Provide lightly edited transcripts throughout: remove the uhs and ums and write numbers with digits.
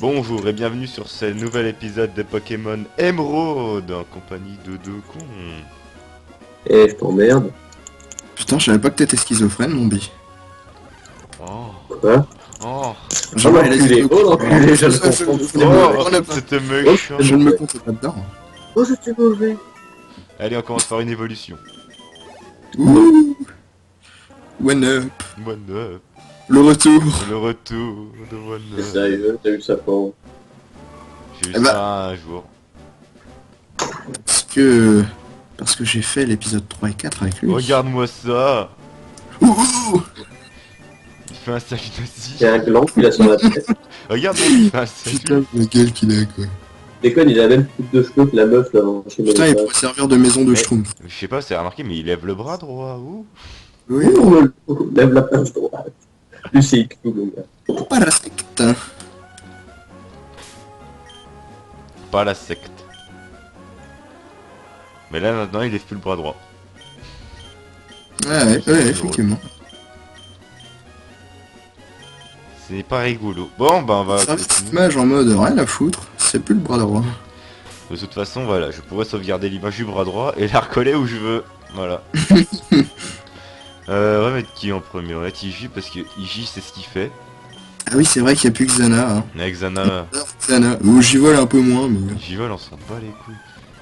Bonjour et bienvenue sur ce nouvel épisode de Pokémon Emeraude en compagnie de deux cons. Eh, je t'emmerde. Putain, je savais pas que t'étais schizophrène, mon bi. Oh, Quoi? oh, Oh l'enculé, oh l'enculé, je le comprends. c'était méchant. Je ne me compte pas dedans. Oh, je suis mauvais. Allez, on commence par une évolution. Ouh. One up. One Up, Le retour. le retour de One C'est Up. sérieux, t'as eu ça quand? J'ai vu Eh ça un jour. Parce que j'ai fait l'épisode 3 et 4 avec lui. Regarde-moi ça. Ouh. Il fait un salut nazi. Il y a un gland qu'il a sur la tête. Regarde-moi, il fait un Putain, salut. la gueule qu'il a, quoi. Déconne, il a la même coupe de cheveux que la meuf là chez Putain, il pourrait servir de maison de Ouais. schtroumpf. Je sais pas, c'est remarqué, mais il lève le bras droit. Ouh. Oui. Lève la pince droite. Lui c'est IQ, mon gars. Parasect. Pas la secte. Mais là maintenant, il lève plus le bras droit. Ouais, ouais, effectivement. C'est pas rigolo. Bon, bah on va Service continuer. mage en mode rien à foutre, c'est plus le bras droit. De toute façon, voilà, je pourrais sauvegarder l'image du bras droit et la recoller où je veux. Voilà. On va mettre qui en premier? On va mettre Iji parce que Iji c'est ce qu'il fait. Ah oui, c'est vrai qu'il n'y a plus que Zana. Hein. Avec Zana, Zana, ou j'y vole un peu moins, mais... Iji vole, on s'en bat les couilles.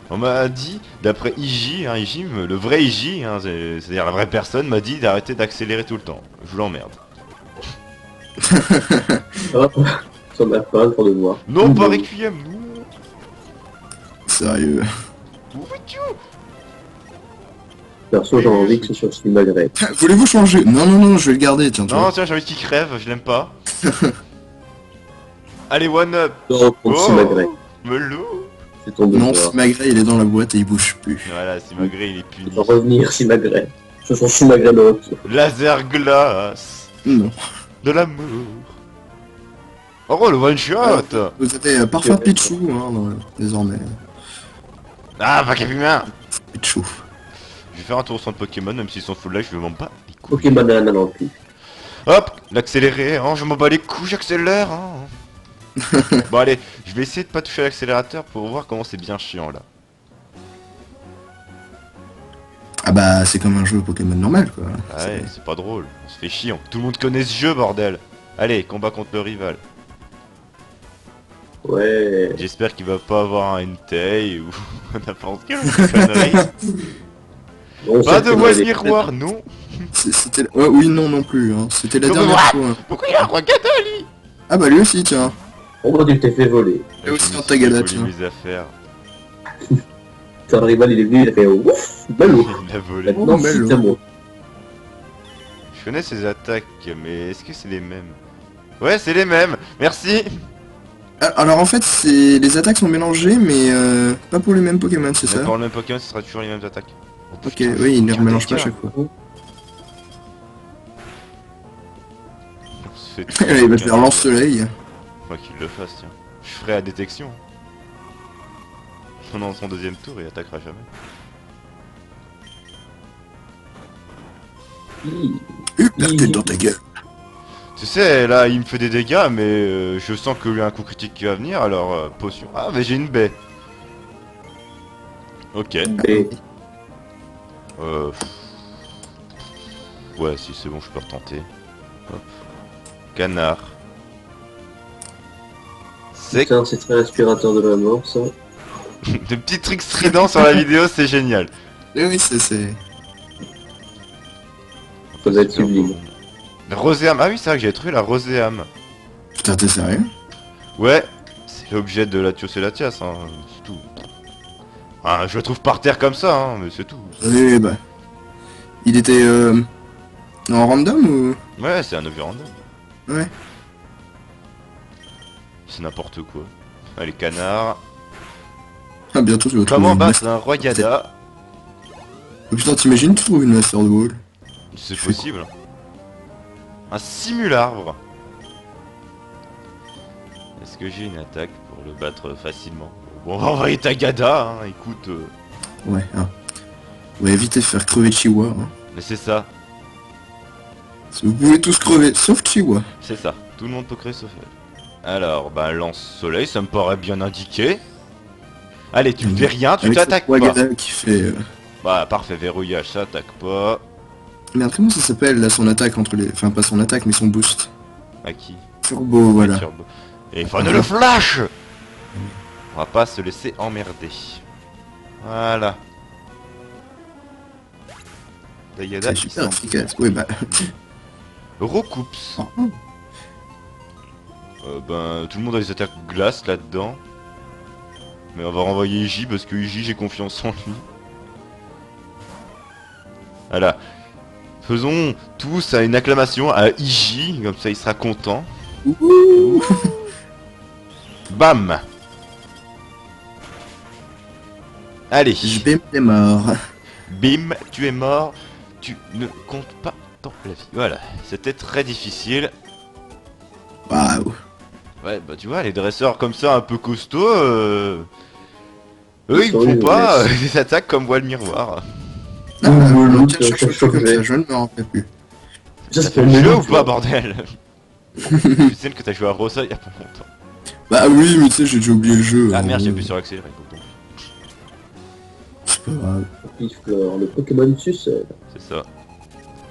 On m'a dit, d'après Iji, hein, Iji, le vrai Iji, hein, c'est-à-dire la vraie personne, m'a dit d'arrêter d'accélérer tout le temps. Je l'emmerde. Hop, ça m'a pas pour de voir. Non, pas Requiem, non. Sérieux. Où es-tu? Perso, j'ai envie que ce soit Steve Magret. Voulez-vous changer? Non, non, non, je vais le garder, tiens. tu Non, vois. tiens, j'ai envie qu'il crève, je l'aime pas. Allez, one up. Non, contre Steve Magret. Melou. C'est ton Non, devoir. Simagré, il est dans la boîte et il bouge plus. Voilà, si Magré il est puni. Il va revenir Steve Magret. Ce sont Steve Magret de retour. Laser glace. Non. De l'amour. Oh, le one shot. Vous avez parfum Pichou, hein, désormais. Ah, pas Capimien. Pichou. Je vais faire un tour sur le Pokémon, même s'ils sont full life, je veux m'en bats les couilles. Pokémon banana dans le cul. Hop, l'accéléré, hein, je m'en bats les couilles, j'accélère, hein. Bon allez, je vais essayer de pas toucher à l'accélérateur pour voir comment c'est bien chiant là. Ah bah, c'est comme un jeu Pokémon normal, quoi. Ah ouais, c'est pas drôle, on se fait chiant. Tout le monde connaît ce jeu, bordel. Allez, combat contre le rival. Ouais. J'espère qu'il va pas avoir un Entei ou n'importe quelle autre connerie. Bon, Pas ça, de c'est voile dans les- miroir, non. C'était... Ouais, oui, non, non plus, hein. C'était la Non, mais dernière what fois. Pourquoi il a un roi gâteau, lui? Ah bah, lui aussi, tiens. Oh, bah, tu t'es fait voler. Et aussi Je me un suis Tagada, volé tiens. mes affaires. Putain, le rival, il est venu, il a fait ouf, ballot. Il a volé. Maintenant, mais c'est l'eau. à moi. Je connais ses attaques, mais est-ce que c'est les mêmes? Ouais, c'est les mêmes. Merci. Alors en fait, les attaques sont mélangées, mais pas pour les mêmes Pokémon, c'est Mais ça? pour le même Pokémon, ce sera toujours les mêmes attaques. Ok, oui, ils ne les remélangent pas à chaque fois. On se fait Il va te faire lance-soleil. Faut qu'il le fasse, tiens. Je ferai la détection. Pendant son deuxième tour, il attaquera jamais. Tête dans ta gueule. Tu sais, là, il me fait des dégâts, mais je sens qu'il y a un coup critique qui va venir, alors potion. Ah, mais j'ai une baie. Ok. Et Euh... Ouais, si c'est bon, je peux retenter. Hop. Canard. C'est putain, c'est très inspirateur de la mort, ça. des petits trucs stridents sur la vidéo, c'est génial. Oui, c'est... Ça doit être sublime. Roséam, ah oui, c'est vrai que j'avais trouvé la Roséam. Putain, t'es sérieux? Ouais, c'est l'objet de la Latias, hein, c'est tout. Ah, je le trouve par terre comme ça, hein, mais c'est tout. Oui, bah... Il était en random ou... Ouais, c'est un objet random. Ouais. C'est n'importe quoi. Allez, canard. Ah, bientôt tu vas Comment trouver une battre un roi Gada? Oh, putain, t'imagines, tu trouves une Master Ball. C'est possible. Un simularbre. Est-ce que j'ai une attaque pour le battre facilement? Bon, on va envoyer ta Gada, hein, écoute. Ouais, hein. Ouais, évitez de faire crever Chihuahua. Hein. Mais c'est ça, Vous pouvez tous crever, sauf Chihuahua. c'est ça. Tout le monde peut créer sauf elle. Alors, bah lance-soleil, ça me paraît bien indiqué. Allez, tu ne fais rien, tu Avec t'attaques ce pas. Wagada qui fait... Bah parfait, verrouillage, ça attaque pas. Merde, comment ça s'appelle là son attaque entre les... Enfin pas son attaque mais son boost. À qui? Turbo, voilà. Turbo. Et il faut le flash. On va pas se laisser emmerder. Voilà. Dayada, C'est il super s'en efficace. Oui bah... Recoups. Oh. Ben, tout le monde a des attaques glace là-dedans. Mais on va renvoyer Iji parce que Iji, j'ai confiance en lui. Voilà. Faisons tous une acclamation à Iji, comme ça il sera content. Ouh. Bam. Allez. JB est mort. Bim, tu es mort. Tu ne comptes pas dans la vie. Voilà. C'était très difficile. Waouh. Ouais, bah tu vois, les dresseurs comme ça, un peu costauds, eux ils Ils sont font pas nuls, des attaques comme voile miroir. Ah, Ouh, tiens, cherche le truc comme ça, je ne me rappelle plus. Ça Ça fait fait le le jeu jeu ou pas, bordel? Je sais que t'as joué à Rosa il y a pas longtemps. Bah oui, mais tu sais, j'ai déjà oublié le jeu. Ah merde, j'ai j'ai appuyé sur accélérer. Donc, C'est pas grave. Pifleur, le Pokémon suceur. c'est ça.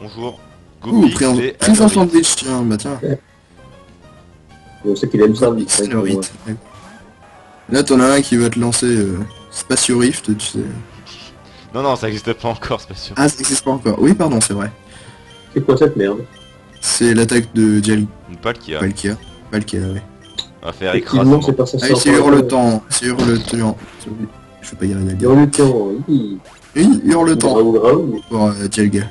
Bonjour. Ouh, Goopix prise et en Anorith. sandwich, tiens, bah tiens. On sait qu'il aime ça. Goopix, Anorith. Là, t'en as un qui va te lancer Spatio Rift, tu sais. Non, non, ça existe pas encore, c'est pas sûr. Ah, ça existe pas encore. Oui, pardon, c'est vrai. C'est quoi cette merde? C'est l'attaque de Une pale qui a. Valkyria. Valkyria, oui. On va faire Effectivement, écrasement. c'est pas ça. Ah oui, c'est Hurletemps. C'est Hurletemps. Je vais pas y arriver à dire. Hurletemps, oui. Oui, Hurletemps Graou, graou. pour Dialga.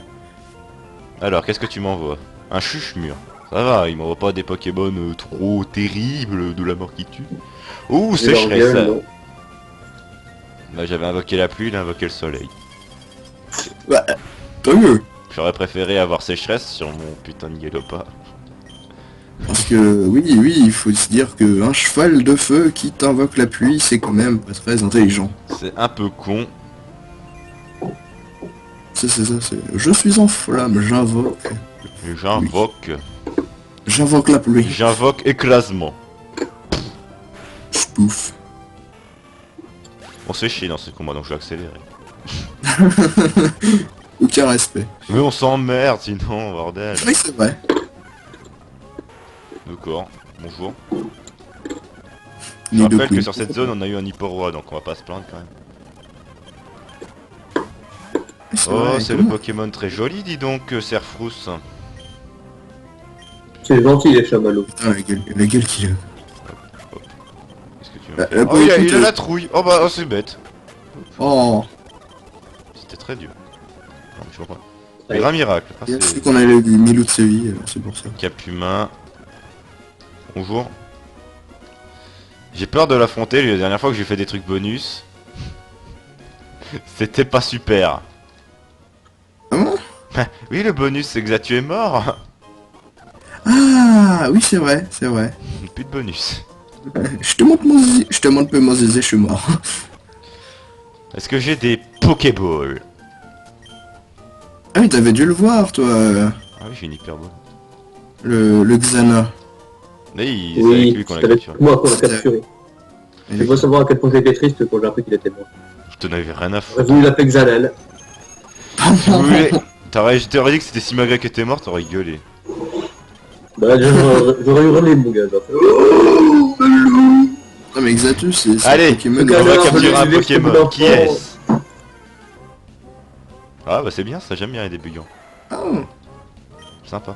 Alors, qu'est-ce que tu m'envoies? Un chuche-mur. Ça va, il m'envoie pas des Pokémon trop terribles de la mort qui tue. Ouh, J'ai sécheresse. leur gueule, non. Là, j'avais invoqué la pluie, il a invoqué le soleil. Bah, tant mieux. J'aurais préféré avoir sécheresse sur mon putain de Galopard. Parce que, oui, il faut se dire que un cheval de feu qui t'invoque la pluie, c'est quand même pas très intelligent. C'est un peu con. C'est ça, c'est... Je suis en flamme, J'invoque. j'invoque la pluie. J'invoque éclasement. Spouf. On se fait chier dans ce combat, donc je vais accélérer. Aucun respect. Mais on s'emmerde sinon, bordel. Oui, c'est vrai. D'accord, bonjour. Je Ni de rappelle que pluie. sur cette zone, on a eu un Hipporoi, donc on va pas se plaindre quand même. C'est Oh, vrai, c'est le comment- Pokémon très joli, dis donc, Serfrousse. C'est gentil les chamallows. Putain, la gueule qu'il a. Qu'est-ce que tu veux? Là, Oh, pour il le a, coup, il a la trouille. Oh bah, oh, c'est bête. Oh, C'était très dur. Non, mais je comprends. Ouais. Grand miracle. Ah, il a cru c'est qu'on allait eu Milou de Séville, c'est pour ça. Cap humain. Bonjour. J'ai peur de l'affronter, lui, la dernière fois que j'ai fait des trucs bonus. C'était pas super. Ah bon? Oui, le bonus, c'est que Xatu est mort. Ah, oui, c'est vrai, c'est vrai. Plus de bonus. Je te montre mon zizi, je te montre peu mon zizi, je suis mort. Est-ce que j'ai des Pokéballs? Ah oui, t'avais dû le voir, toi, Ah oui, j'ai une hyperbole. le Xana. Oui, c'est avec Oui, lui qu'on l'a c'est avec capturé. moi qu'on l'a capturé. Il faut savoir à quel point j'étais triste quand j'ai appris qu'il était mort. Je t'en avais rien à J'aurais foutre. voulu l'appeler Xanel. T'aurais dit que c'était Simaga qui était mort, t'aurais gueulé. Bah, j'aurais hurlé, mon gars. genre. Non mais Xatus, c'est Allez, un Pokémon. on va Alors, capturer un je vais Pokémon. l'exploiter Qui dans le est-ce? Ah bah c'est bien, ça j'aime bien les débugants. Oh. Sympa.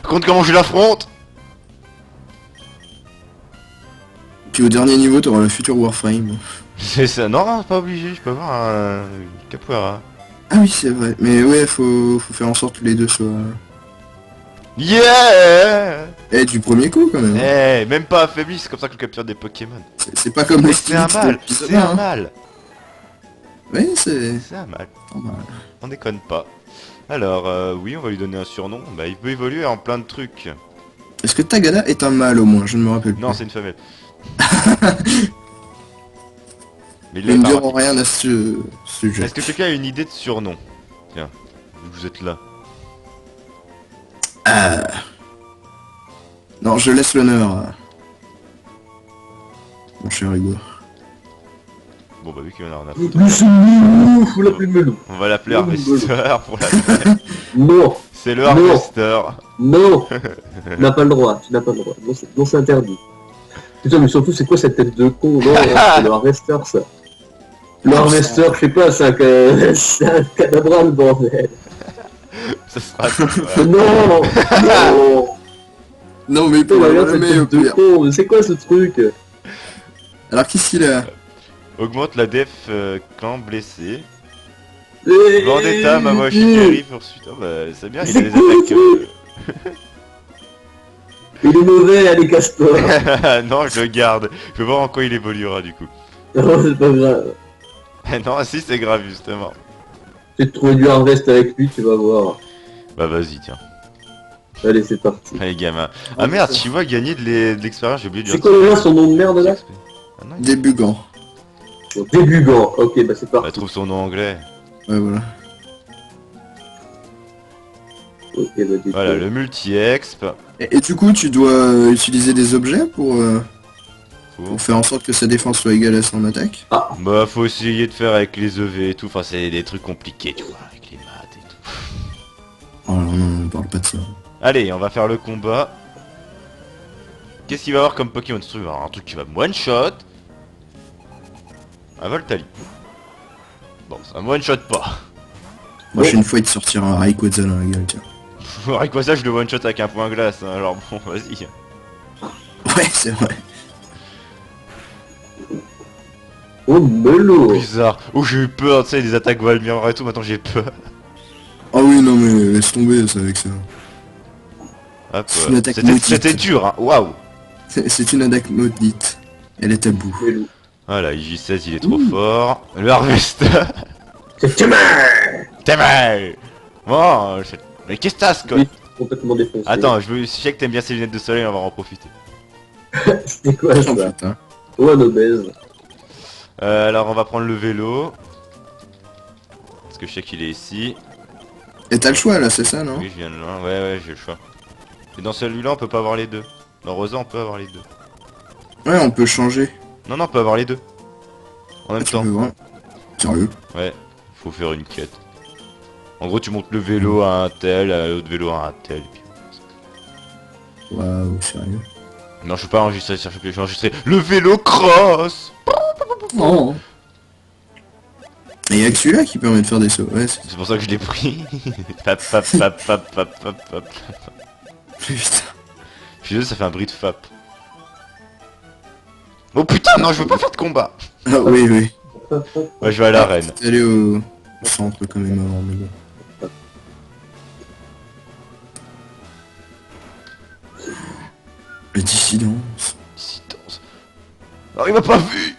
Compte comment je l'affronte. Puis au dernier niveau, t'auras le futur Warframe. C'est ça, non, pas obligé, je peux avoir un Capoeira. Ah oui, c'est vrai. Mais ouais, faut faire en sorte que les deux soient... Yeah. Eh, du premier coup, quand même. Eh, même pas affaibli, c'est comme ça que je capture des Pokémon. C'est pas comme Mais les c'est un Stylix de mal, l'épisode c'est un 1, hein. mal, Oui, c'est... c'est un mal. normal. On déconne pas. Alors, oui, on va lui donner un surnom. Bah, il peut évoluer en plein de trucs. Est-ce que Tagada est un mâle, au moins? Je ne me rappelle plus. Non, c'est une femelle. Mais il Ils l'est ne pas. diront rien à ce sujet. Est-ce que quelqu'un a une idée de surnom? Tiens, vu que vous êtes là. Ah, Non, je laisse l'honneur à... mon cher Hugo. Bon bah vu qu'il y en a foutre, Monsieur Melou, faut l'appeler Melou. on va l'appeler Oh, Harvester pour la... Non, C'est le Non. Harvester. non, tu n'as pas le droit, tu n'as pas le droit. Non, c'est interdit. Putain, mais surtout, c'est quoi cette tête de con? Non, c'est le Harvester, ça. Le Harvester, je sais pas, c'est un cadabral, bordel. Ça sera... Non, non. Non, mais Putain, pour regarde la cette mais au tête de pire. con, mais c'est quoi ce truc? Alors, qu'est-ce qu'il a? Augmente la def quand blessé. Vendetta, ma voix Shikari, poursuite. Oh bah c'est bien, il a C'est des cool, attaques... Il est mauvais, allez, casse-toi. non, je le garde. Je vais voir en quoi il évoluera du coup. Non, c'est pas grave. non, si c'est grave justement. Je vais te trouver du harvest avec lui, tu vas voir. Bah vas-y, tiens. Allez, c'est parti. Allez gamin. Ah merde, tu vois gagner de l'expérience, j'ai oublié de C'est dire quoi déjà son nom de merde là? Ah non, Débugant. Débugant. Ok, bah c'est bah, parti. trouve son nom anglais. Ouais, voilà. Ok, bah débugant. Voilà, le multi-exp. Et du coup, tu dois utiliser des objets pour Faut- faire en sorte que sa défense soit égale à son attaque. Bah faut essayer de faire avec les EV et tout, enfin c'est des trucs compliqués tu vois, avec les maths et tout. Oh non, non, on parle pas de ça. Allez, on va faire le combat. Qu'est-ce qu'il va y avoir comme Pokémon ce truc? Un truc qui va me one-shot. Un Voltali. Bon, ça me one-shot pas. Prochaine fois, il te sortira un Rayquaza dans la gueule, tiens. Avec quoi ça je le one-shot avec un point glace, hein, alors bon, vas-y. Ouais, c'est vrai. Oh, melon. Bizarre. Oh j'ai eu peur, tu sais, des attaques Valmir et tout, maintenant j'ai peur. Ah oui, non, mais laisse tomber ça avec ça. Hop, C'est une attaque c'était maudite. c'était dur, hein, waouh. C'est une attaque maudite. Elle est à bout. Melon. Voilà, IJ16 il est trop fort. Le Harvester. C'est Timmer. T'es mal. Bon, mais qu'est-ce que t'as, Scott? Oui, complètement défoncé. Attends, je sais que t'aimes bien ces lunettes de soleil, on va en profiter. C'était quoi Oh, ça? putain. Oh, un obèse. Alors on va prendre le vélo. Parce que je sais qu'il est ici. Et t'as le choix là, c'est ça, non? Oui, je viens de loin. Ouais, ouais, j'ai le choix. Et dans celui-là, on peut pas avoir les deux. Dans Rosa, on peut avoir les deux. Ouais, on peut changer. Non, non, on peut avoir les deux. En même Tu temps. peux voir. Sérieux? Ouais, faut faire une quête. En gros, tu montes le vélo à un tel, l'autre vélo à un tel. Et puis... Waouh, sérieux? Non, je peux pas enregistrer sur je vais enregistrer le vélo cross. Oh. Et y'a que celui-là qui permet de faire des sauts. Ouais, c'est... C'est pour ça que je l'ai pris. Fap, fap, fap, fap, fap, fap, fap. Putain. Je suis désolé, ça fait un bruit de fap. Oh putain, non, je veux pas faire de combat. Ah oui, oui. Ouais, je vais à l'arène. T'es allé au centre quand même avant, mais bon. La dissidence. Dissidence. Oh, il m'a pas vu.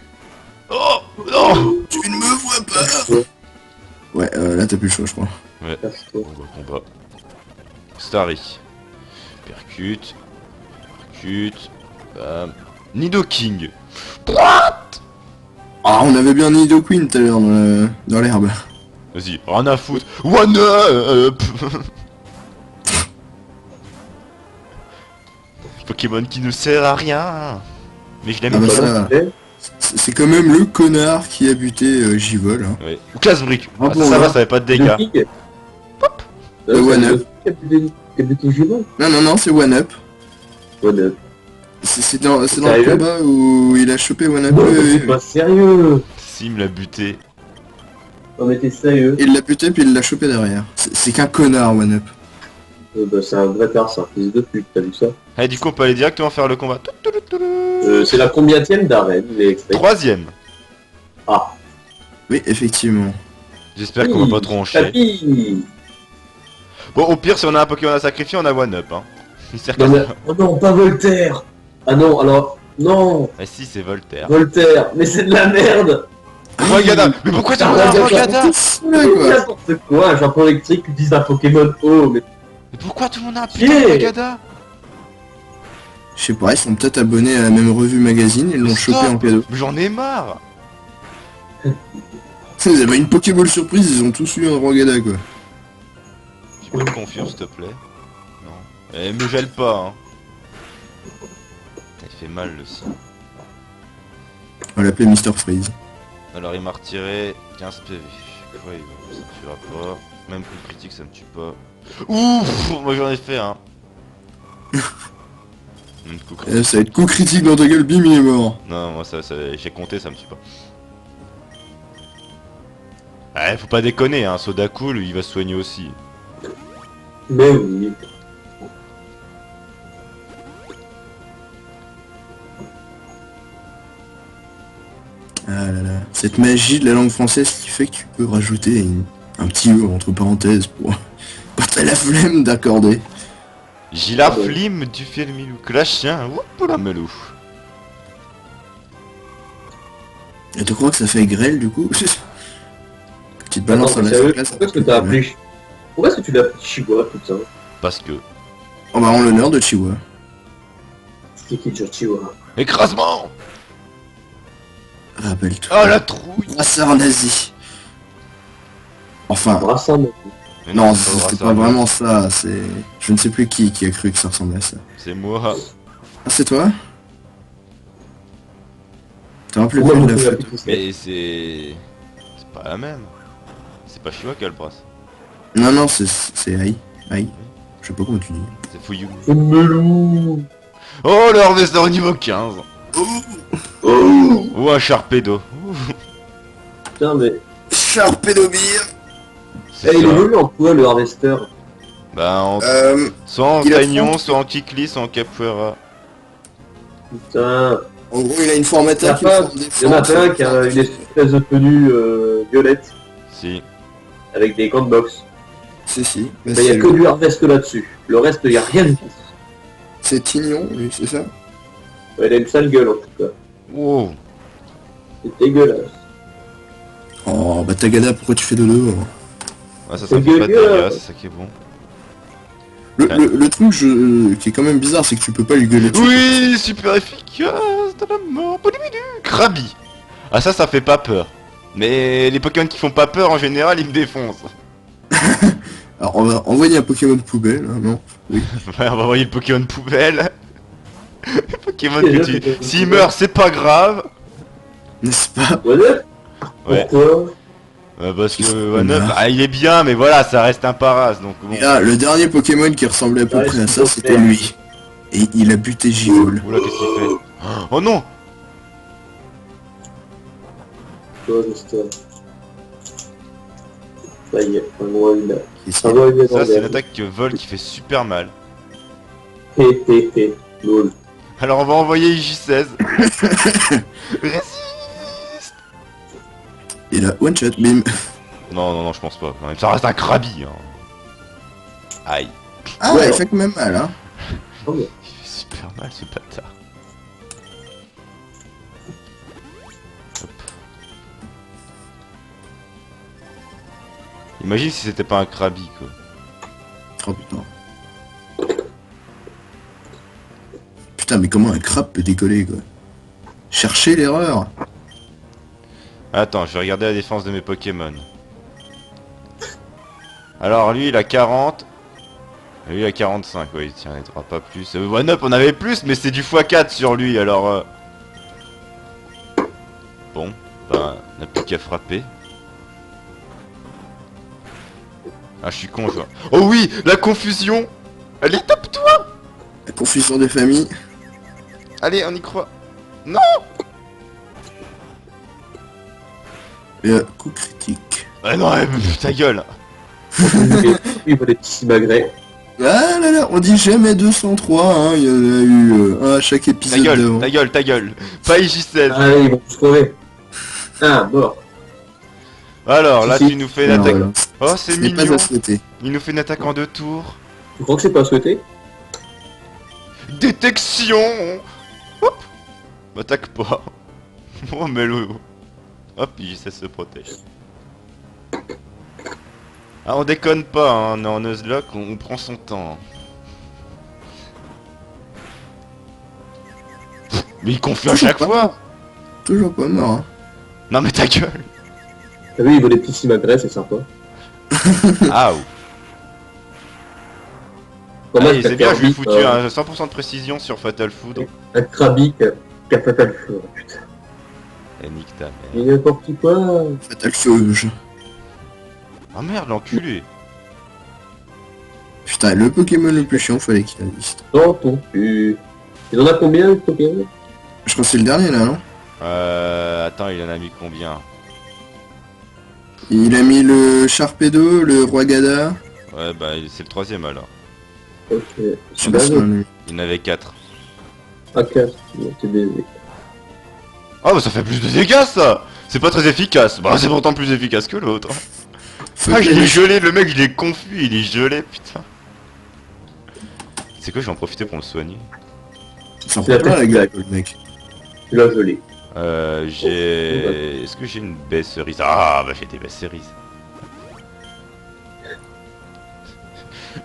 Oh, non. Tu ne me vois pas. Ouais, là t'as plus le choix, je crois. Ouais, Casse-toi. combat. Starry. Percute. Percute. Bam. Nidoking. Ah, on avait bien Nidoqueen tout à l'heure dans l'herbe. Vas-y, rien à foutre. One up. Pokémon qui ne sert à rien. Mais je l'aime Ah bah pas. ça, c'est quand même le connard qui a buté Givol. Hein. Ouais. Ou Casse-brique. Ah Ah, bon, ça va, là. ça avait pas de dégâts. Kick. Le one-up. T'as buté Givon? Non, non, non, c'est One Up. One-up. C'est dans le Sérieux combat où il a chopé One Up. Non, Oui, mais oui, c'est oui. pas sérieux. Si, il me l'a buté. Non mais t'es sérieux? Il l'a buté puis il l'a chopé derrière. C'est qu'un connard One Up. Bah c'est un vrai tard, c'est un fils de pute, t'as vu ça? Allez, du coup, on peut aller directement faire le combat. C'est la combienième d'arène, il est extrait. Troisième. Ah. Oui, effectivement. J'espère qu'on va pas trop en chier. Tapis. Bon, au pire, si on a un Pokémon à sacrifier, on a One Up. Hein. Il sert qu'à Non mais... ça. Oh non, pas Voltaire. Ah non, alors... Non, Ah si, c'est Voltaire. Voltaire, mais c'est de la merde. Rogada. Mais pourquoi t'as Ah, un d'accord. Rogada? Là, quoi. N'importe quoi, un Japon électrique utilise un Pokémon O, mais... Mais pourquoi tout le monde a un putain de Yeah. Rogada? Je sais pas, ils sont peut-être abonnés à la même revue magazine, ils l'ont Stop. chopé en cadeau. Mais j'en ai marre. Ils avaient une Pokéball surprise, ils ont tous eu un Rogada quoi. Tu peux me confier, s'il te plaît? Non. Eh, me gèle pas, hein. fait mal le sien. On l'appelait Mister Freeze. Alors il m'a retiré 15 PV. Ouais, ça me tuera pas. Même coup critique, ça me tue pas. Ouf, moi j'en ai fait un. Même coup critique. Ça va être coup critique dans ta gueule, bim, il est mort. Non, moi j'ai compté, ça me tue pas. Ouais, faut pas déconner, hein. Soda cool, il va se soigner aussi. Mais oui. Ah là là, cette magie de la langue française qui fait que tu peux rajouter un petit E entre parenthèses pour quand t'as la flemme d'accorder. J'ai la Ah ouais. flemme du film Milou. Que la chien, woup la melou. Et tu crois que ça fait grêle du coup? Petite balance Attends, à mais la sérieux, classe. pourquoi est-ce que t'as appelé... Pourquoi est-ce que tu l'as appelé Chihuahua tout ça? Parce que. Oh bah en l'honneur de Chihuahua. C'était qui déjà Chihuahua? Écrasement. Rappelle-toi. Oh la trouille. Brassard nazi. Enfin, Brassard, non. Mais non, c'est c'était Brassard, pas vraiment ça, c'est... Je ne sais plus qui a cru que ça ressemblait à ça. C'est moi. Ah, c'est toi? T'as rappelé Pourquoi plus on de la peut photo. l'appeler tout ça? Mais c'est. C'est pas la même. C'est pas Chihuahua qui a le brasse. Non, non, c'est Aïe. Aïe. Je sais pas comment tu dis. C'est Fouillou. C'est melou. Oh le Harvester niveau 15. Oh Ou un Sharpedo. putain, mais... Sharpedomir. C'est Eh, il ça. évolue en quoi, le Harvester? Bah en... Euh... soit en il a Taignon, faim. soit en Kikli, soit en Capoeira. Putain... En gros, il a une Il y formateur en a qui pas, forme des il y en a fentes. pas un qui a une espèce de tenue violette, Si. avec des gants de boxe. Si. Mais il y a que du Harvest là-dessus. Le reste, il y a rien du tout. C'est Tignon, oui, c'est ça? Ouais, il a une sale gueule, en tout cas. Wow. C'est dégueulasse. Oh, bah Tagada, pourquoi tu fais dodo? Ouais, ça C'est fait pas de dégueu. dégâts, c'est ça qui est bon. Le truc qui est quand même bizarre, c'est que tu peux pas lui gueuler dessus. Oui, super efficace de la mort. Krabi. Ah ça fait pas peur. Mais les Pokémon qui font pas peur en général, ils me défoncent. Alors, on va envoyer un Pokémon de poubelle, hein, non? Oui. Ouais, on va envoyer le Pokémon poubelle. Le Pokémon Déjà, que tu... Pokémon S'il poubelle. meurt, c'est pas grave. N'est-ce pas? Ouais. Ouais. Pourquoi? Parce que Qu'est-ce One Up, qu'on a ah, il est bien, mais voilà, ça reste un paras, donc bon. Et là, le dernier Pokémon qui ressemblait à peu Ouais, près à c'est ça, c'était super. lui. Et il a buté Givol. Oula, qu'est-ce qu'il fait? Oh non. Harvester. Ça y est, un gros il a... Et Ça va, il est Ça, c'est une dans attaque vol qui fait super mal. Hé, lol. Alors, on va envoyer IJ16. Résiste. Il a one shot, bim. Non, je pense pas. Quand même. Ça reste un Krabi. Hein. Aïe. Ah ouais, il fait quand même mal, hein. Oh, mais... Il fait super mal ce bâtard. Hop. Imagine si c'était pas un Krabi quoi. Oh putain. Putain, mais comment un crabe peut décoller, quoi? Cherchez l'erreur. Attends, je vais regarder la défense de mes Pokémon. Alors lui il a 40. Et lui il a 45, oui, tiens, il n'aura pas plus. One Up on avait plus, mais c'est du x4 sur lui, alors... Bon, ben, on n'a plus qu'à frapper. Ah, je suis con, je vois. Oh oui, la confusion. Allez, tape-toi. La confusion des familles. Allez, on y croit. Et coup critique. Ah non, ta gueule. Il faut des petits simagrées. Ah là là, on dit jamais 203, hein. Il y en a eu un à chaque Ta épisode gueule, d'avant. ta gueule, ta gueule. Pas IJ16. Ah, ils vont tous crever. Ah, mort. Alors, là, Si, tu nous fais une Alors, attaque. voilà. Oh, c'est Ce n'est pas mignon. à souhaiter. Il nous fait une attaque en 2 tours. Tu crois que c'est pas souhaité? Détection. Hop. M'attaque pas. Oh, mais le... Hop, IJ16 se protège. Ah, on déconne pas, hein. On est en Nuzlocke, on prend son temps. Mais il confie à chaque fois. Toujours pas mort, hein. Non mais ta gueule. T'as vu, il vaut des petits simagrées, c'est sympa. Ah Allez, c'est bien, je lui ai foutu un 100% de précision sur Fatal Food. Un Krabi qui a Fatal Feu, putain. Et nique ta mère. Il y a n'importe quoi. Fatal Feuge. Ah merde, l'enculé. Putain, le Pokémon le plus chiant, fallait qu'il existe. Dans ton cul. Il en a combien, le Pokémon? Je crois que c'est le dernier là, non? Attends, il en a mis combien? Il a mis le Sharpedo, le Roi Gada. Ouais, bah c'est le troisième alors. Ok. Je sais pas si on a mis. Il y en avait 4. Ah, 4. Bon, t'es baisé. Ah bah ça fait plus de dégâts ça. C'est pas très efficace. Bah c'est pourtant plus efficace que l'autre. Ah, je l'ai gelé, le mec il est confus, il est gelé, putain. C'est quoi, je vais en profiter pour le soigner. Ça fait plein la gueule, le mec. Tu l'as gelé. J'ai... Est-ce que j'ai une baie cerise? Ah bah j'ai des baies cerises.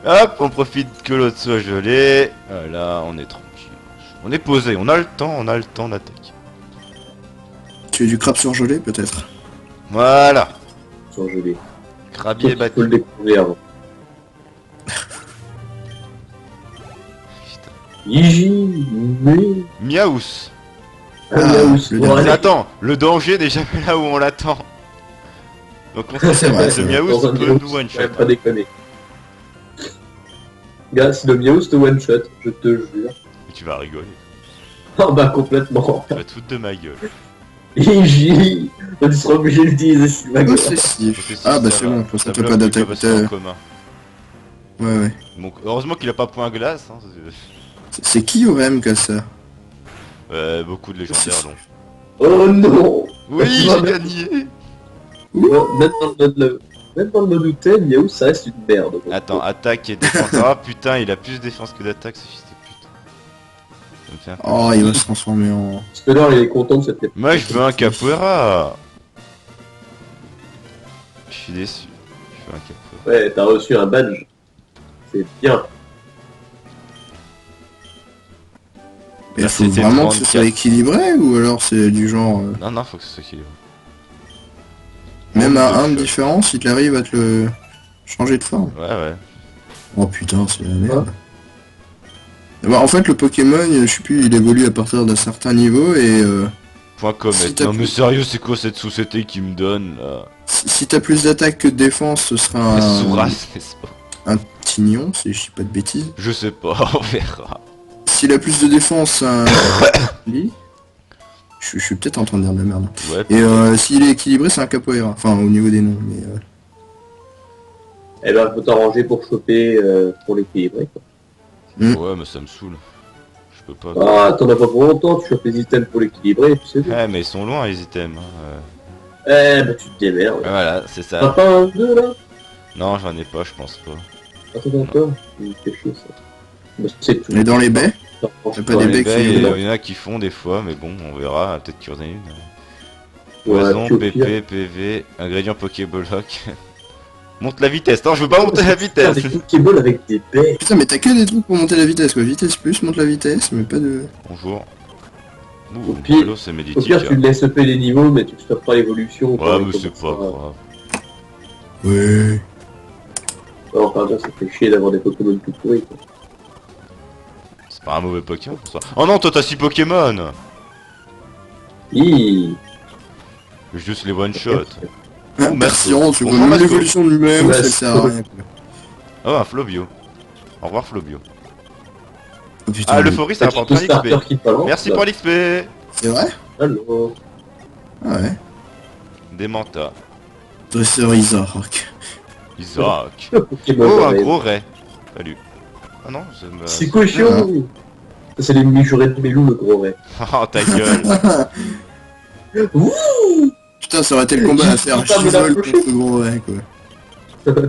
Hop, on profite que l'autre soit gelé. Voilà, on est tranquille. On est posé, on a le temps d'attaquer. Tu veux du crabe surgelé peut-être? Voilà. Ils sont gelés. Crabier Faut battu. le découvrir avant. Putain. Yiji, mais... Miaous. Ah, Miaous. le Bon, dernier. allez. Attends, le danger n'est jamais là où on l'attend. Donc on sait C'est vrai, que c'est ce vrai. Miaous Dans un peut Miaous, nous one shot. ouais, pas déconner. Gars, si le Miaous te one shot, je te jure. Tu vas rigoler. Ah bah complètement. Tu vas te foutre de ma gueule. Iji, tu seras obligé de l'utiliser si ma Oh, gueule. c'est si. Parce que si Ah bah ça c'est va, bon, pour ça ça t'as bloque pas vu d'attaque. que c'est en commun. Ouais, ouais. Donc heureusement qu'il a pas point glace. Hein. C'est qui OM qui a ça? Beaucoup de légendaires donc. Oh non. Oui, Tu vas j'ai mettre- gagné. Même dans le mode où t'es, Miaous, ça reste une merde. Donc, Attends, attaque et défense. Ah putain, il a plus de défense que d'attaque, ce fils de pute. Ça me fait un peu- Oh, il va se transformer en... Spinner, il est content de cette réponse. Moi je veux un capoeira. Je suis déçu. Je veux un capoeira. Ouais, t'as reçu un badge. C'est bien. Il Là, faut c'était vraiment que ce 34. soit équilibré ou alors c'est du genre... Non, non, faut que ce soit équilibré. même Oh, à 1 de shot. différence, il arrive à te le... changer de forme. Ouais, ouais. Oh putain, c'est la merde. Bah, en fait, le Pokémon, je sais plus, il évolue à partir d'un certain niveau et... Point comète. Si t'as Non mais plus- sérieux, c'est quoi cette société qui me donne là? si t'as plus d'attaque que de défense, ce sera un... Sourasse, n'est-ce pas? un tignon, si je dis pas de bêtises. Je sais pas, on verra. S'il a plus de défense, un... Lit. Je suis peut-être en train de dire de la merde. Ouais, Et s'il est équilibré, c'est un capoeira. Enfin, au niveau des noms, mais... Eh ben, faut t'arranger pour choper, pour l'équilibrer, quoi. ouais, mais ça me saoule. Je peux pas. Ah, t'en as pas pour longtemps, tu chopes les items pour l'équilibrer, et puis c'est tout. Ouais, mais ils sont loin les items. Hein. Eh ben, tu te démerdes. Voilà, c'est T'as ça. pas un 2 là? Non, j'en ai pas, je pense pas. Attends encore. Il me fait chier ça. Bah, c'est tout. Et dans les baies, T'as t'as pas Dans des les baies baies, qui... il y en a qui font des fois, mais bon, on verra. Peut-être qu'il y en a une. Ouais, Poison, puis au pire. PP, PV, ingrédient Pokéblock. Monte la vitesse. Non, je veux pas monter la vitesse. Des Pokéballs avec des baies. Putain, mais t'as que des trucs pour monter la vitesse, quoi. Vitesse plus, monte la vitesse, mais pas de... Bonjour. Au Ouh, pire- Halo, c'est Au médiatique. pire, tu le laisses EP les niveaux, mais tu te fais pas l'évolution. Ouais, mais c'est pas grave. Ouais... Non, pardon, ça fait chier d'avoir des Pokémon tout pourris, quoi. C'est pas un mauvais Pokémon ça. Oh non, toi t'as 6 Pokémon. Hi. Juste les one shot. Un Persian, tu vois, Bonjour, même Masco. l'évolution de lui-même, Ouais, ça sert à rien, quoi. Oh, un Flobio. Au revoir Flobio. Oh, putain, Ah, le mais- Faury ça T'as rapporte tout un starter XP. qui te balance, Merci là. pour l'XP. C'est vrai? Alors, Ah ouais. Des mantas. Dresseur Isaac. Isaac. le Pokémon. Oh, un ouais. gros ray. Salut. Ah non, ça me... C'est quoi chiant? Ça, c'est les mini-jurés de Mélou, le gros ray. Oh, ta gueule. Ouh. Putain, ça aurait été le combat à faire Putain, mais Chivol la contre gros ouais, quoi.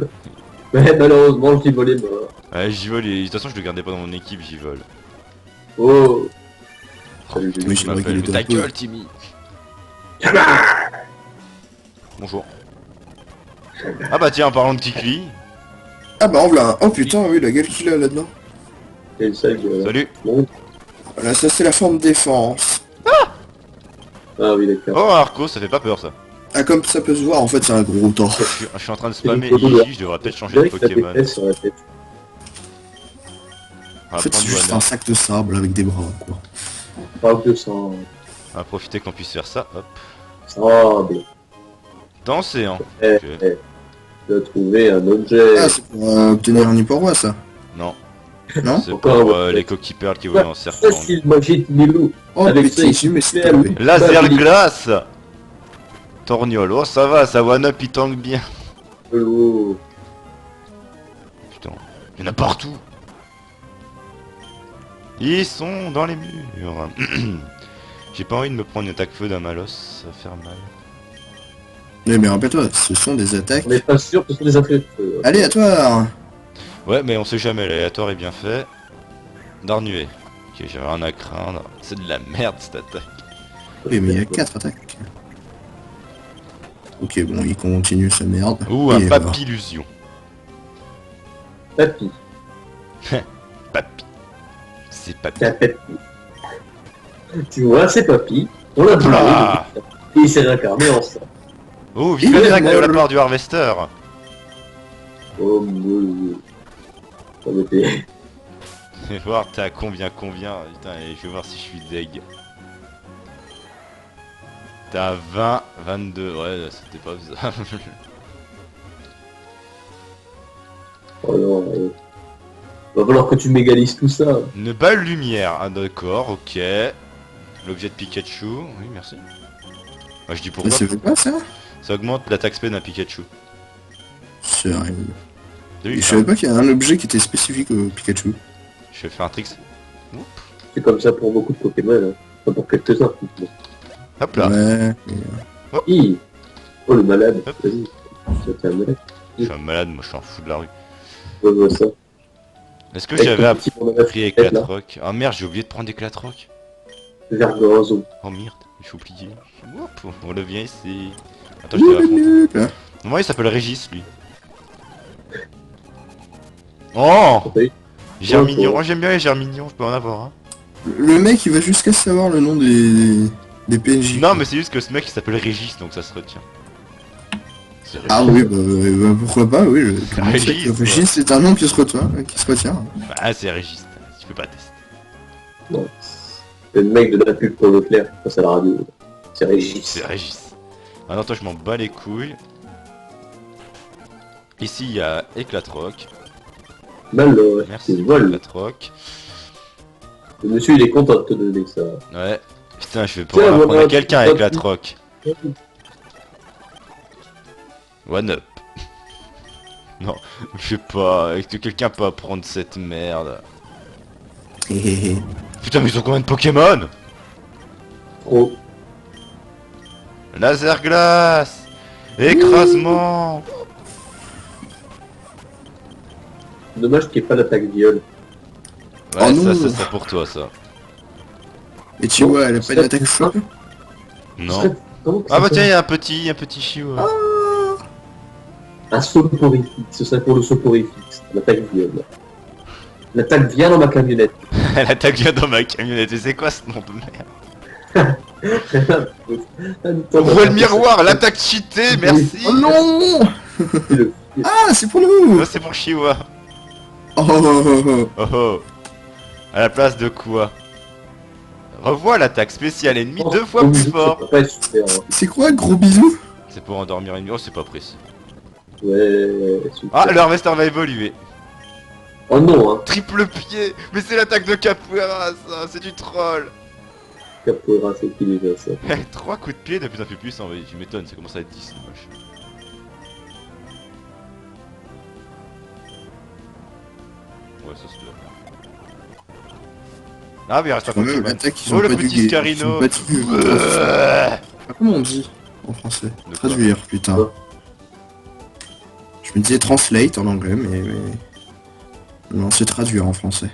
Mais malheureusement, le Kivol est mort. Ouais, Givol, de toute façon je le gardais pas dans mon équipe, Givol. Oh. Salut, Oui, Mélou. c'est Je vrai qu'il m'appelle... est Ta un peu- gueule, Timmy. Bonjour. Ah bah tiens, en parlant de Kikli. Ah bah en voilà un. Oh putain, oui, la gueule qu'il a là-dedans. Et le sag, Salut. bon. Voilà, ça c'est la forme défense. Ah oui, d'accord. Oh, un Arco, ça fait pas peur ça. Ah, comme ça peut se voir, en fait, c'est un gros temps. Je suis en train de spammer C'est une photo de- Iji, je devrais peut-être Je changer de dirais que t'as des Pokémon. fesses sur la tête. En fait, c'est juste un sac de sable avec des bras, quoi. Pas que ça. On va profiter qu'on puisse faire ça, hop. Sable. Dans l'océan. Eh, Ok. eh. Tu as trouvé un objet. Ah, c'est pour obtenir un hyperroi, ça. Non, Non? c'est Encore pour un les coquilles perles qui volent en Ça, serpent. c'est le magique Milou. Oh, Avec ça, putain, il mais c'est fait tombé. Laser glace. Torgnole, oh ça va, ça one up il tank bien. Oh. Putain, il y en a partout. Ils sont dans les murs. J'ai pas envie de me prendre une attaque feu d'un malos, ça va faire mal. Mais rappelle-toi, ce sont des attaques On n'est pas sûr que ce sont des athlètes. aléatoires. Ouais, mais on sait jamais, l'aléatoire est bien fait. Darnué. Ok, j'ai rien à craindre. C'est de la merde cette attaque. Oui, mais il y a 4 attaques. Ok, bon, il continue sa merde. Ouh, Et un voilà. papillusion. Papy. Papi. C'est papi. C'est un papy. Tu vois, c'est Papy. On l'a brûlé. Oula. Et il s'est réincarné en ça. Oh, vive Il les est actes de la mort. part du Harvester. Oh mon. Ça me fait. Je vais voir, t'es à combien. Putain, et je vais voir si je suis deg. T'es à 20, 22. Ouais, c'était pas ça. Oh non. Va falloir que tu mégalises tout ça. Une balle lumière. Ah, d'accord, ok. L'objet de Pikachu. Oui, merci. Moi, je dis Mais pourquoi. c'est pas ça? Ça augmente l'attaque speed d'un Pikachu. Sérieux. T'as vu, Je ça savais pas qu'il y a un objet qui était spécifique au Pikachu. Je vais faire un tricks. Oup. C'est comme ça pour beaucoup de Pokémon. Hein. Pas pour quelques-uns. Hop là. Ouais. Hi. Oh le malade. Hop. Vas-y. Ça, t'es un malade. Je suis un malade, moi je suis un fou de la rue. Je vois ça. Est-ce que Avec j'avais ton appris petit bandana sur la tête, là. Éclatroc? Oh merde, j'ai oublié de prendre Éclatroc. Vergozo. Oh merde, j'ai oublié. Oup, on revient ici. Attends, je vais affronter. Moi il s'appelle Régis lui. Oh, T'as vu Germignon. Oh, j'aime bien les Germignons, je peux en avoir un. Le mec, il va jusqu'à savoir le nom des PNJ. Non, mais c'est juste que ce mec il s'appelle Régis donc ça se retient. C'est Régis. Ah oui, bah, pourquoi pas, oui. Régis, Régis, c'est un nom qui se retient. Bah, c'est Régis, tu peux pas tester. Non. C'est le mec de la pub pour Leclerc qui passe à la radio. C'est Régis. C'est Régis. Ah non, toi je m'en bats les couilles. Ici il y a Éclatroc. Malo, Merci c'est vol. Éclatroc. Le monsieur il est content de te donner ça. Ouais. Putain, je vais pouvoir Tiens, apprendre voilà, à quelqu'un tu- avec la troc. One up. Non, je sais pas. Est-ce que quelqu'un peut apprendre cette merde? Putain, mais ils ont combien de Pokémon? Trop. Laser glace. Écrasement. Dommage qu'il n'y ait pas d'attaque viol. Ouais, Oh non. ça pour toi, ça. Et tu vois, elle a pas une attaque feu? Non. Comment que Ah bah ça tiens, il y a un petit chiot. Un soporifique, ce serait pour le soporifique, l'attaque viol. L'attaque vient dans ma camionnette. Elle attaque bien dans ma camionnette. Et c'est quoi ce nom de merde? On voit le miroir, l'attaque cheatée, merci. Oh non! Le- Ah, c'est pour nous! Oh, c'est pour Chihuahua. Oh, oh, oh, oh. Oh oh. À la place de quoi? Revois l'attaque spéciale ennemie deux fois Oh, plus ça fort. va pas être super, hein. C'est quoi, gros bisous? C'est pour endormir une... Oh, c'est pas précis. Ouais, super. Ah, le Harvester va évoluer. Oh non, hein. Triple pied. Mais c'est l'attaque de Capoeira, ça. C'est du troll. Capoeira, c'est qui déjà ça? 3 coups de pied de plus en plus puissant. Oui, tu m'étonnes, ça commence à être 10. Moche. Ouais, ça se doit. Ah, mais il reste un Quand même, Pokémon. l'attaque, ils Oh, ont le pas petit dû Scarino. ils ont pas dû- Comment on dit en français? De quoi? Traduire, putain. Quoi? Je me disais translate en anglais, mais... Non, c'est traduire en français.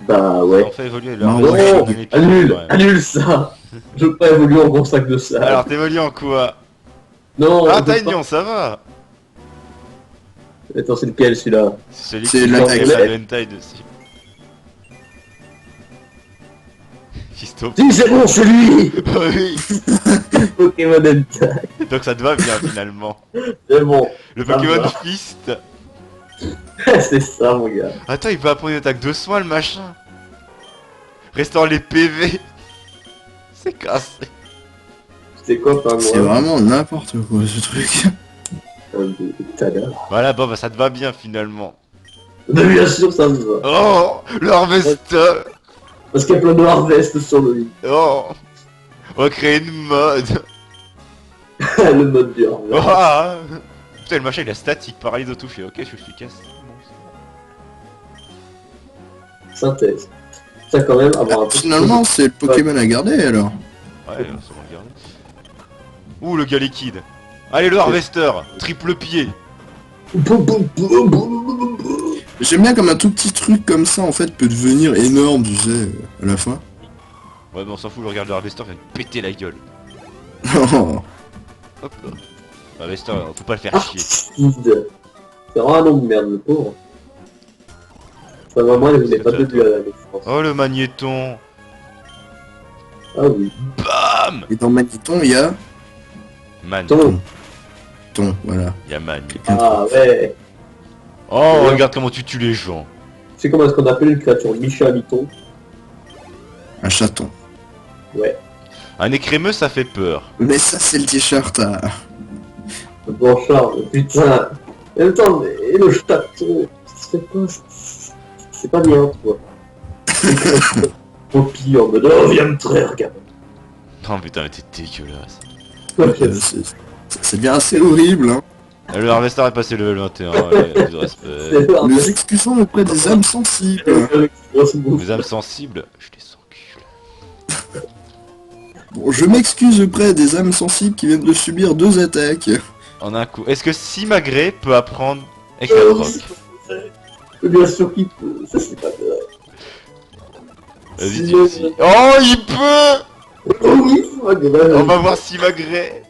Bah ouais. On fait évoluer le Non, Harvester Oh, dans un épisode, annule, ouais. annule ça. Je veux pas évoluer en gros sac de ça. Alors, t'évolues en quoi? non, Ah, je veux Taignon, ça va. pas. Attends, c'est lequel celui-là? C'est celui C'est qui l'attaque. fait la hentai dessus. Fisto. Si, c'est bon, c'est lui. Oui. Pokémon Hentai. Donc ça te va bien finalement. C'est bon. Le Ça me Pokémon va. Fist. C'est ça, mon gars. Attends, il peut apprendre une attaque de soin, le machin. Restaure les PV. C'est cassé. C'est quoi, pas C'est moi vraiment n'importe quoi ce truc. Tout à l'heure. Voilà, bon, bah ça te va bien finalement. Mais bien sûr, ça me va. Oh, le harvester. Parce qu'il y a plein de harvest sur le lit. Oh, on va créer une mode. Le mode du harvest. Oh. Putain, le machin il est statique, paralyse au toucher. Ok, je suis casse. Synthèse. Ça, quand même, avoir un peu. Finalement, c'est le Pokémon à garder alors. Ouais, ça va regarder. Ouh, le gars liquide. Allez, le harvester, triple pied. J'aime bien comme un tout petit truc comme ça en fait peut devenir énorme, tu sais, à la fin. Ouais, mais on s'en fout, le regard de harvester vient de péter la gueule. Oh, Hop là. Harvester, faut pas le faire chier. Speed. C'est vraiment un nom de merde, le pauvre. Enfin, vraiment, il voulait pas de but à la défense. Oh, le magnéton. Ah oui. Bam. et dans Magneton, il y a Man. Ton. ton, voilà. Il y a man. Ah ouais. Oh, regarde comment tu tues les gens. C'est comment est-ce qu'on appelle une créature Michaliton? Un chaton. Ouais. Un écrémeux, ça fait peur. Mais ça c'est le t-shirt à... Bon charme, putain. En même temps, et le chaton, c'est pas... C'est pas bien, toi. Au pire, en mode, oh, viens me traire, gamin. Non, putain, mais t'es dégueulasse. Ça devient assez horrible, hein. Le harvester est passé level 21, ouais, du respect. Nous excusons auprès des âmes sensibles. Les âmes sensibles, je les encule. Bon, je m'excuse auprès des âmes sensibles qui viennent de subir 2 attaques. En un coup. Est-ce que Simagré peut apprendre éclat de roc? Bien sûr qu'il peut, ça c'est pas vrai. Vas-y, dis aussi. Oh, il peut. Oh oui, c'est pas grave. On va voir Simagré.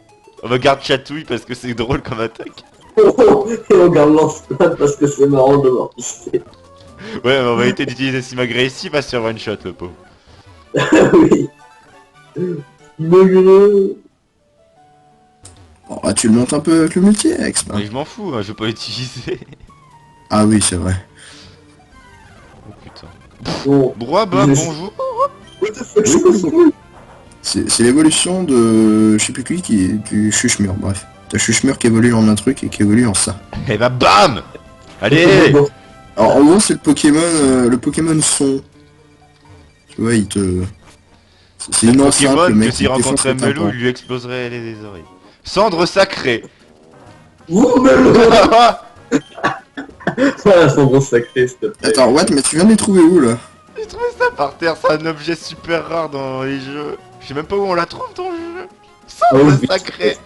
On va garder chatouille parce que c'est drôle comme attaque. Et on garde lance-plate parce que c'est marrant de voir pisser. Ouais, mais on va éviter d'utiliser Simagré ici, il va se faire one shot le pauvre. Oui. Magreux. Oh, ah, tu le montes un peu avec le multi-ex, hein. Mais je m'en fous, hein, je veux pas l'utiliser. Ah oui, c'est vrai. Oh putain. Bon. Broie, bah, bonjour. What the fuck, c'est quoi ce truc? C'est l'évolution de... je sais plus qui, du Chuchmur, bref. T'as Chuchmur qui évolue en un truc et qui évolue en ça. Et bah bam. Allez. Alors en gros c'est le Pokémon son. Tu vois, il te... C'est une enceinte, Pokémon le que mec s'il il défonce rencontrait le tympan. Melou, il lui exploserait les oreilles. Cendre sacrée. Ouh, mais le... Voilà, son gros sacré, s'il te plaît. Attends, what, mais tu viens de les trouver où là? J'ai trouvé ça par terre, c'est un objet super rare dans les jeux. Je sais même pas où on la trouve dans le jeu. Oh, Cendre oui. sacrée.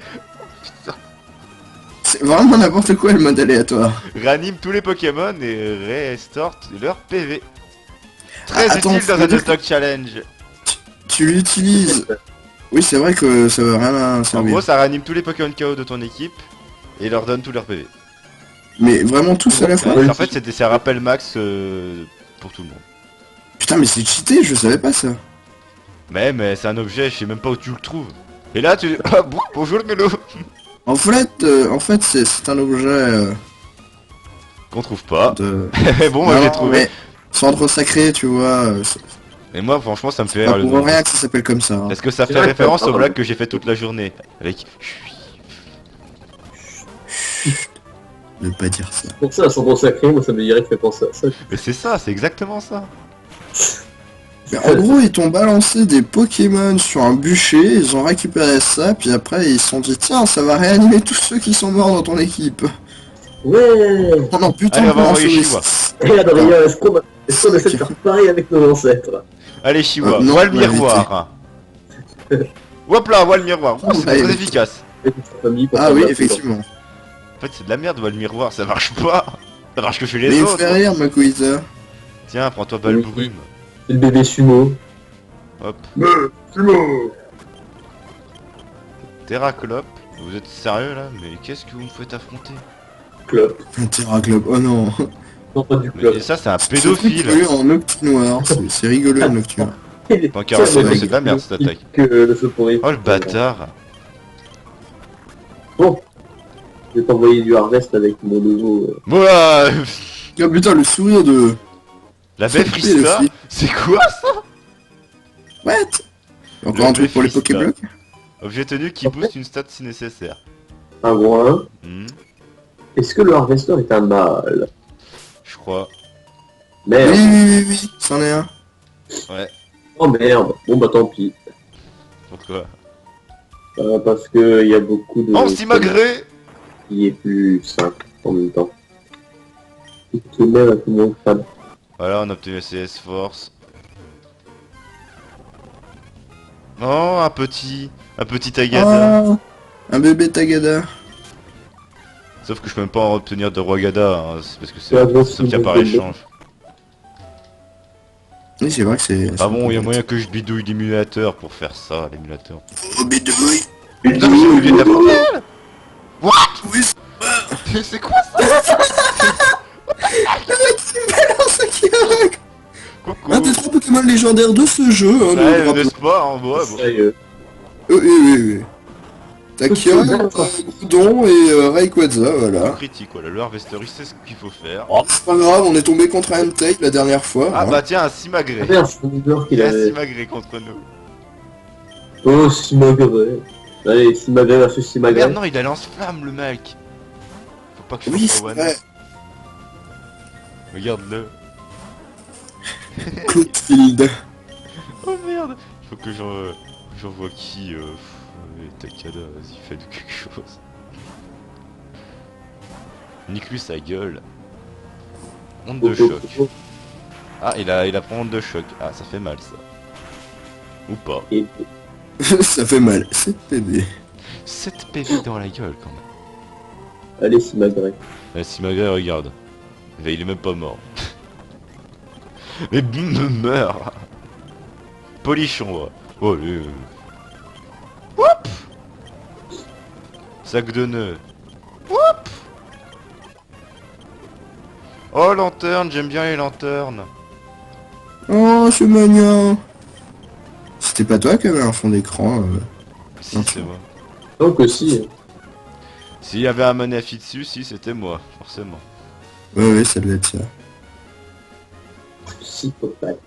C'est vraiment n'importe quoi le mode aléatoire. Réanime tous les Pokémon et restore leur PV. Très Ah, attends, utile faut dans un dire stock challenge. Tu l'utilises. Oui, c'est vrai que ça veut rien En servir. gros, ça réanime tous les Pokémon KO de ton équipe et leur donne tous leurs PV. Mais vraiment tous à la fois. En fait, c'est un rappel max pour tout le monde. Putain, mais c'est cheaté, je savais pas ça. Mais c'est un objet, je sais même pas où tu le trouves. Et là, tu... Ah, bonjour Mélo. En fait, c'est un objet Qu'on trouve pas. de... Mais bon, moi Non, j'ai trouvé. mais cendre sacrée, tu vois. Et moi, franchement, ça me fait Pas rire le pour nom. rien que ça s'appelle comme ça. Hein. Est-ce que ça C'est fait vrai que référence ça aux parle. blagues que j'ai fait toute la journée avec... Ne pas dire ça. Pour ça, son gros sacré, moi ça me dirait que fait penser à ça. Mais c'est ça, c'est exactement ça. Mais en gros, ils t'ont balancé des Pokémon sur un bûcher, ils ont récupéré ça, puis après ils se sont dit tiens, ça va réanimer tous ceux qui sont morts dans ton équipe. Ouais. Oh non, putain, Allez, on va comment envoyer sauver Chihuahua. ça? Et Adrien, est-ce qu'on essaie de faire pareil avec nos ancêtres? Allez, Chihuahua, non, vois le on va miroir. Hop là, vois le miroir. Oh, C'est bah, très il- efficace. Et toute sa famille pour Ah faire oui, de la effectivement. En fait, c'est de la merde, vois le miroir, ça marche pas. Ça marche que chez Mais les il me autres. fait rire, Makoïta. Tiens, prends-toi Balbrume. Oui. C'est le bébé sumo. Hop. Sumo. Terraclope. Vous êtes sérieux là? Mais qu'est-ce que vous me faites affronter? Club. Un Terraclope, oh non. Non, pas du Mais club. et ça, c'est un Ce truc pédophile. évolue en Noctinoir, c'est rigolo le Nocturne. Pancarasso, c'est c'est de la merde cette attaque. Que le feu pourri. Oh le bâtard. Bon. Je vais t'envoyer du Harvest avec mon nouveau... Voilà. Ah putain, le sourire de... La baie Le Frista. flic. C'est quoi ça? What? Encore Le un truc pour les Mephisto. Pokéblocs? Objet tenu qui booste une stat si nécessaire. Un gros 1. Hmm, Est-ce que le Harvester est un mâle? je crois. Oui, Merde. oui, c'en est un. Ouais. Oh merde. Bon bah tant pis. Pourquoi? Parce que il y a beaucoup de... Oh, Simagré. qui est plus simple en même temps. Et tout de même un peu moins fan. Voilà, on a obtenu le CS Force. Oh, un petit Tagada. Ah, un bébé Tagada. Sauf que je peux même pas en obtenir de Roi Gada, hein, c'est parce que Ouais, bon, c'est sauf c'est qu'il y a par bon. échange. Oui, c'est vrai que c'est... Ah bon, il y a moyen que je bidouille l'émulateur pour faire ça, l'émulateur. Oh, bidouille. Putain, mais j'ai oublié de la porter. Oui, C'est quoi ça? c'est qui a... Coucou. Un des 3 Pokémon légendaires de ce jeu, hein, le Ouais, drapeau. n'est-ce pas, en vrai, bon. Sérieux. Oui, oui, oui. Takia, D'accord. Groudon et Rayquaza, voilà. Critique, voilà, le Harvester, il sait ce qu'il faut faire. Oh, c'est pas grave, on est tombé contre un Entei la dernière fois. Ah hein. bah tiens, un Simagré. Ah merde, c'est un leader Il qu'il y a un avait. Simagré contre nous. Oh, Simagré. Allez, Simagré versus Ah Simagré. merde, non, il a lance-flamme, le mec. Faut pas que je Oui, fasse c'est un one. vrai. Regarde-le. Clotilde. Oh merde. Faut que j'envoie qui Takada, vas-y, fais de quelque chose. Nique-lui sa gueule. Onde de choc. Ah, il a pris onde de choc. Ah, ça fait mal, ça. Ou pas. Et Ça fait mal. C'est bébé. 7 PV dans la gueule, quand même. allez, Simagré. Simagré, regarde. Mais il est même pas mort. Mais me meurt. Polichon, ouais. Oh, lui. Whoop. Sac de nœuds. Whoop. Oh, lanterne, j'aime bien les lanternes. Oh, c'est mignon. C'était pas toi qui avais un fond d'écran Si, Non, c'est moi. Donc aussi, S'il y avait un Manafi dessus, si, c'était moi, forcément. Ouais, ça doit être ça. psychopathe.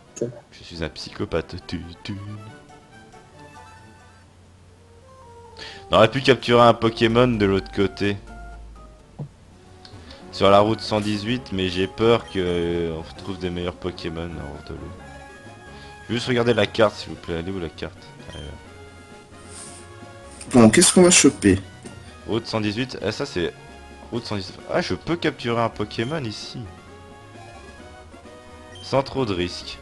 Je suis un psychopathe. On aurait pu capturer un Pokémon de l'autre côté. Sur la route 118, mais j'ai peur que on retrouve des meilleurs Pokémon hors de l'eau. Je vais juste regarder la carte, s'il vous plaît. Elle est où la carte? Bon, qu'est-ce qu'on va choper? Route 118, ah, ça c'est... Route 118. Ah, je peux capturer un Pokémon ici. Sans trop de risques.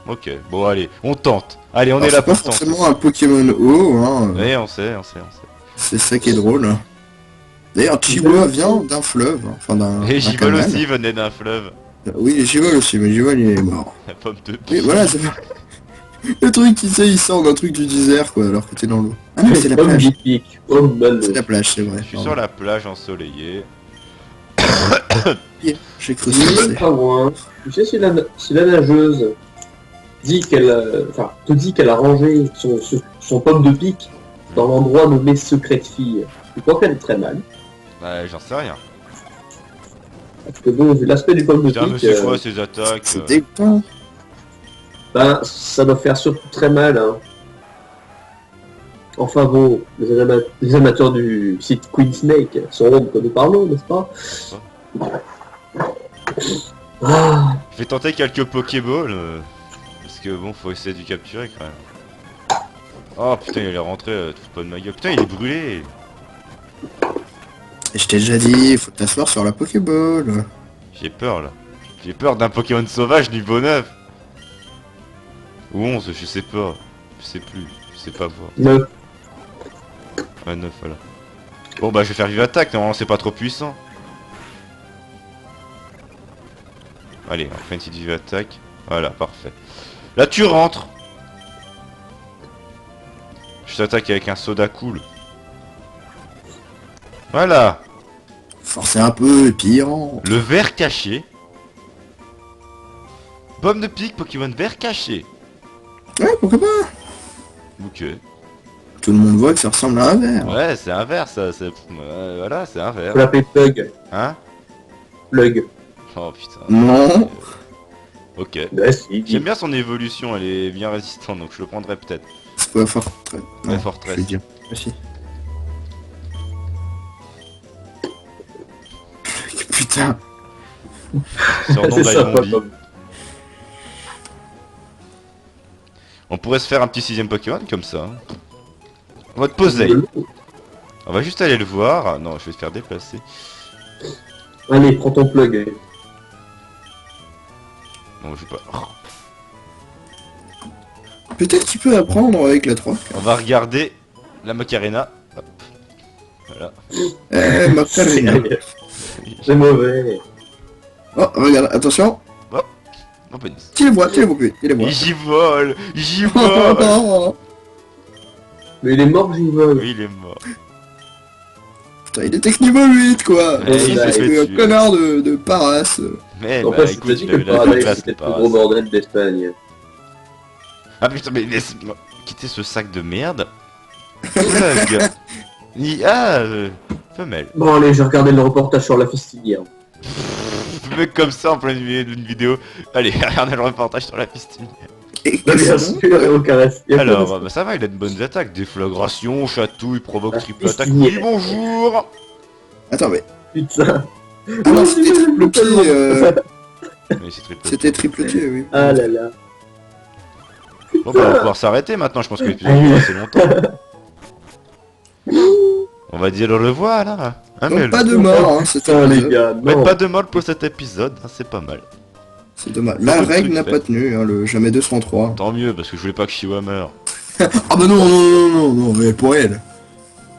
Ok, bon allez, on tente. Allez, on Alors, est là c'est pas pour tenter. forcément un Pokémon haut, hein. Oui, on sait. C'est ça qui est drôle. D'ailleurs, Chihuahua vient d'un fleuve, hein. Enfin d'un... Et d'un Givol canal. aussi venait d'un fleuve. Oui, Givol aussi, mais Givol il est mort. La pomme de Oui, pie. voilà, c'est... Le truc, il sort d'un truc du désert, quoi, alors que t'es dans l'eau. Ah non, c'est la Comme plage. Dipic. Oh, mal. C'est la plage, c'est vrai. Je suis sur la plage ensoleillée. J'ai cru Dis ça. pas loin. Tu sais, si la nageuse dit qu'elle, te dit qu'elle a rangé son pomme de pique dans l'endroit nommé secret de fille, tu crois qu'elle est très mal? Ouais, j'en sais rien. Parce que bon, vu l'aspect du pomme de Putain, mais pique, c'est quoi ces attaques C'est dégoûtant. ben, ça doit faire surtout très mal, hein. Enfin bon, les amateurs du site Queen Snake sauront de quoi nous parlons, n'est-ce pas? Ah, Je vais tenter quelques Pokéballs. Parce que bon, faut essayer de le capturer quand même. Oh putain, il est rentré, te fous pas de ma gueule. Putain, il est brûlé. Et je t'ai déjà dit, faut t'asseoir sur la Pokéball. J'ai peur là. J'ai peur d'un Pokémon sauvage niveau 9. Ou 11, je sais pas. Je sais plus. Je sais pas voir. 9. Ouais, 9, voilà. Bon bah je vais faire vive attaque, normalement c'est pas trop puissant. Allez, on fait une petite vive attaque. Voilà, parfait. Là tu rentres. Je t'attaque avec un soda cool. Voilà. Forcez un peu, et puis il rentre. Le verre caché. Pomme de pique, Pokémon vert caché. Ouais, pourquoi pas? Ok. tout le monde voit que ça ressemble à un verre. Ouais, c'est un verre, ça. Voilà, c'est un Faut verre. l'appeler Plug. Hein? Plug. Oh putain. Non. Ok. Bah si, J'aime bien son évolution, elle est bien résistante, donc je le prendrai peut-être. C'est pas forteresse. La Non, forteresse. je vais dire. Merci. Putain. Surnom c'est ça, d'Ironby. comme. On pourrait se faire un petit 6ème Pokémon comme ça. Hein. On va te poser. On va juste aller le voir. Ah, non, je vais te faire déplacer. Allez, prends ton Plug. Non, je vais pas. Peut-être qu'il peut apprendre avec la 3. On va regarder la Macarena. Hop. Voilà. Eh, Macarena. C'est mauvais. Oh, regarde, attention. Oh, pénis. Tu les vois, lui. Il les voit. J'y vole. J'y Oh, vole. oh, Mais il est mort, j'y vole. Oui, il est mort. putain, il était que niveau 8, quoi. Ouais, il s'est C'est fait un tuer. connard de parasse. Mais En bah fait, c'est écoute, dit il que avait le la paradis classe, c'était le le plus gros paradis. bordel d'Espagne. Ah putain, mais laisse-moi quitter ce sac de merde. Plug. Ah, femelle. Bon, allez, j'ai regardé le reportage sur la fistinière. Le mec comme ça en plein milieu d'une vidéo. Allez, regardez le reportage sur la pistine. Bah, bien sûr, et au caresse. Y a pas de- Alors, bah ça va, il a de bonnes attaques. Déflagration, chatouille, provoque Ah, triple attaque. fistinière. Oui, bonjour. Attends, mais. Putain. Ah non, c'était triple pied. Mais c'est triple. C'était triple pied, oui. Ah là là. Bon bah on va pouvoir s'arrêter maintenant, je pense que l'épisode dure assez longtemps. On va dire au revoir là. Hein, Donc mais pas de mort, hein, c'était Putain, les gars, mais non. pas de mort pour cet épisode, hein, c'est pas mal. C'est dommage. La Beaucoup de règle trucs n'a faits. pas tenu, hein, le jamais 203. Tant mieux, parce que je voulais pas que Chiwa meure. Ah bah non, mais pour elle.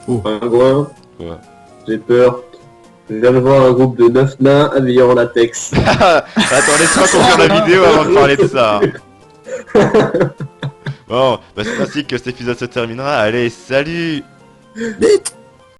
Pingouin, Quoi? j'ai peur. Je viens de voir un groupe de 9 nains habillés en latex. Attends, laisse-moi conclure la vidéo avant de parler de ça. Bon, bah c'est ainsi que cet épisode se terminera. Allez, salut! Vite.